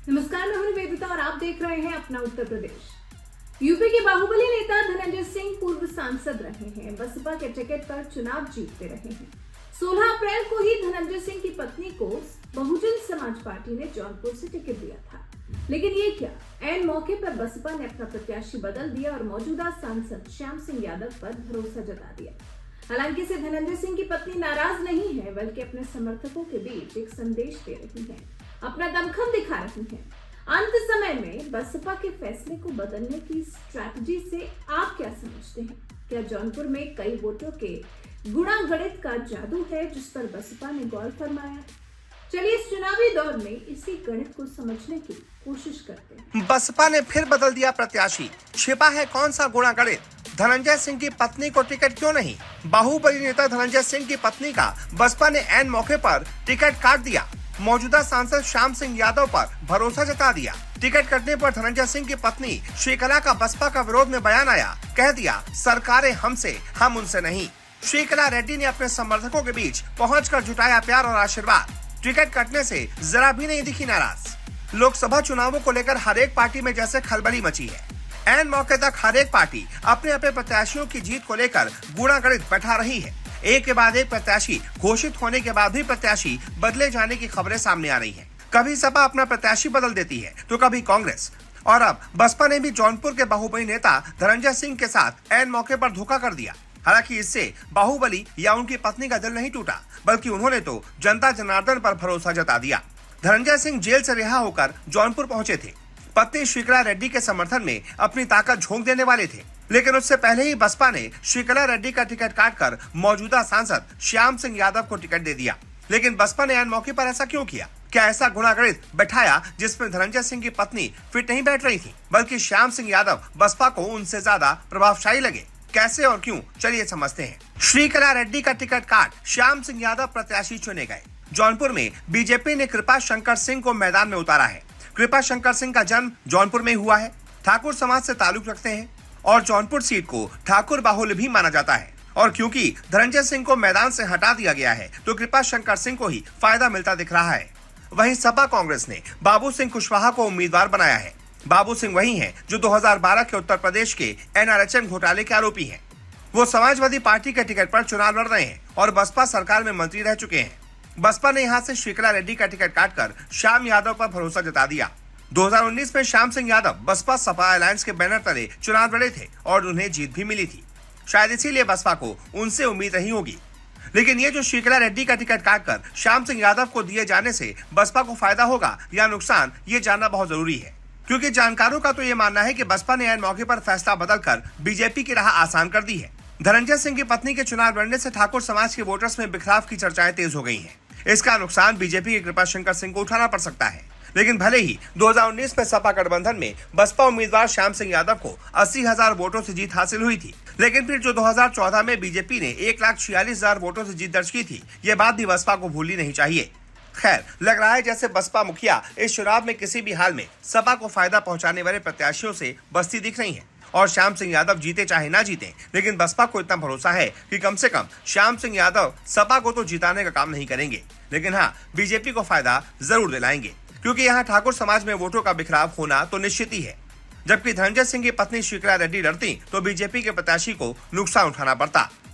नमस्कार, मैं हूं निवेदिता और आप देख रहे हैं अपना उत्तर प्रदेश। यूपी के बाहुबली नेता धनंजय सिंह पूर्व सांसद रहे हैं। बसपा के टिकट पर चुनाव जीतते रहे हैं। 16 अप्रैल को ही धनंजय सिंह की पत्नी को बहुजन समाज पार्टी ने जौनपुर से टिकट दिया था, लेकिन ये क्या, ऐन मौके पर बसपा ने अपना प्रत्याशी बदल दिया और मौजूदा सांसद श्याम सिंह यादव पर भरोसा जता दिया। हालांकि इसे धनंजय सिंह की पत्नी नाराज नहीं है, बल्कि अपने समर्थकों के बीच एक संदेश दे रही है, अपना दमखम दिखा रही है। अंत समय में बसपा के फैसले को बदलने की स्ट्रैटेजी से आप क्या समझते हैं? क्या जौनपुर में कई वोटों के गुणागणित का जादू है जिस पर बसपा ने गौर फरमाया? चलिए इस चुनावी दौर में इसी गणित को समझने की कोशिश करते हैं। बसपा ने फिर बदल दिया प्रत्याशी। छिपा है कौन सा गुणागणित? धनंजय सिंह की पत्नी को टिकट क्यों नहीं? बाहुबली नेता धनंजय सिंह की पत्नी का बसपा ने ऐन मौके पर टिकट काट दिया। मौजूदा सांसद श्याम सिंह यादव पर भरोसा जता दिया। टिकट कटने पर धनंजय सिंह की पत्नी श्रीकला का बसपा का विरोध में बयान आया। कह दिया, सरकारें हमसे, हम उनसे नहीं। श्रीकला रेड्डी ने अपने समर्थकों के बीच पहुंचकर जुटाया प्यार और आशीर्वाद। टिकट कटने से जरा भी नहीं दिखी नाराज। लोकसभा चुनावों को लेकर हर एक पार्टी में जैसे खलबली मची है। ऐन मौके तक हर एक पार्टी अपने अपने प्रत्याशियों की जीत को लेकर गुणागणित बैठा रही है। एक के बाद एक प्रत्याशी घोषित होने के बाद भी प्रत्याशी बदले जाने की खबरें सामने आ रही हैं। कभी सपा अपना प्रत्याशी बदल देती है तो कभी कांग्रेस, और अब बसपा ने भी जौनपुर के बाहुबली नेता धनंजय सिंह के साथ ऐन मौके पर धोखा कर दिया। हालांकि इससे बाहुबली या उनकी पत्नी का दिल नहीं टूटा, बल्कि उन्होंने तो जनता जनार्दन पर भरोसा जता दिया। धनंजय सिंह जेल से रिहा होकर जौनपुर पहुंचे थे। पत्नी श्रीकला रेड्डी के समर्थन में अपनी ताकत झोंक देने वाले थे, लेकिन उससे पहले ही बसपा ने श्रीकला रेड्डी का टिकट काटकर मौजूदा सांसद श्याम सिंह यादव को टिकट दे दिया। लेकिन बसपा ने ऐन मौके पर ऐसा क्यों किया? क्या ऐसा गुणागणित बैठाया जिसमें धनंजय सिंह की पत्नी फिट नहीं बैठ रही थी, बल्कि श्याम सिंह यादव बसपा को उनसे ज्यादा प्रभावशाली लगे? कैसे और क्यों, चलिए समझते हैं। श्रीकला रेड्डी का टिकट काट श्याम सिंह यादव प्रत्याशी चुने गए। जौनपुर में बीजेपी ने कृपा शंकर सिंह को मैदान में उतारा है। कृपा शंकर सिंह का जन्म जौनपुर में हुआ है, ठाकुर समाज से ताल्लुक रखते हैं और जौनपुर सीट को ठाकुर बाहुल्य भी माना जाता है। और क्योंकि धनंजय सिंह को मैदान से हटा दिया गया है तो कृपा शंकर सिंह को ही फायदा मिलता दिख रहा है। वहीं सपा कांग्रेस ने बाबू सिंह कुशवाहा को उम्मीदवार बनाया है। बाबू सिंह वही हैं जो 2012 के उत्तर प्रदेश के NRHM घोटाले के आरोपी हैं। वो समाजवादी पार्टी के टिकट पर चुनाव लड़ रहे हैं और बसपा सरकार में मंत्री रह चुके हैं। बसपा ने यहां से श्रीकला रेड्डी का टिकट काटकर श्याम यादव पर भरोसा जता दिया। 2019 में श्याम सिंह यादव बसपा सपा अलायंस के बैनर तले चुनाव लड़े थे और उन्हें जीत भी मिली थी। शायद इसीलिए बसपा को उनसे उम्मीद नहीं होगी। लेकिन ये जो श्रीकला रेड्डी का टिकट काटकर श्याम सिंह यादव को दिए जाने से बसपा को फायदा होगा या नुकसान, ये जानना बहुत जरूरी है। क्योंकि जानकारों का तो ये मानना है कि बसपा ने ऐन मौके पर फैसला बदलकर बीजेपी की राह आसान कर दी है। धनंजय सिंह की पत्नी के चुनाव लड़ने से ठाकुर समाज के वोटर्स में बिखराव की चर्चाएं तेज हो गई हैं। इसका नुकसान बीजेपी के कृपा शंकर सिंह को उठाना पड़ सकता है। लेकिन भले ही 2019 में सपा गठबंधन में बसपा उम्मीदवार श्याम सिंह यादव को 80,000 वोटों से जीत हासिल हुई थी, लेकिन फिर जो 2014 में बीजेपी ने 1,46,000 वोटों से जीत दर्ज की थी, ये बात भी बसपा को भूलनी नहीं चाहिए। खैर, लग रहा है जैसे बसपा मुखिया इस चुनाव में किसी भी हाल में सपा को फायदा पहुंचाने वाले प्रत्याशियों से बस्ती दिख रही है। और श्याम सिंह यादव जीते चाहे ना जीते, लेकिन बसपा को इतना भरोसा है कि कम से कम श्याम सिंह यादव सपा को तो जिताने का काम नहीं करेंगे, लेकिन हाँ, बीजेपी को फायदा जरूर दिलाएंगे। क्योंकि यहाँ ठाकुर समाज में वोटों का बिखराव होना तो निश्चित ही है। जबकि धनंजय सिंह की पत्नी श्रीकला रेड्डी लड़ती तो बीजेपी के प्रत्याशी को नुकसान उठाना पड़ता।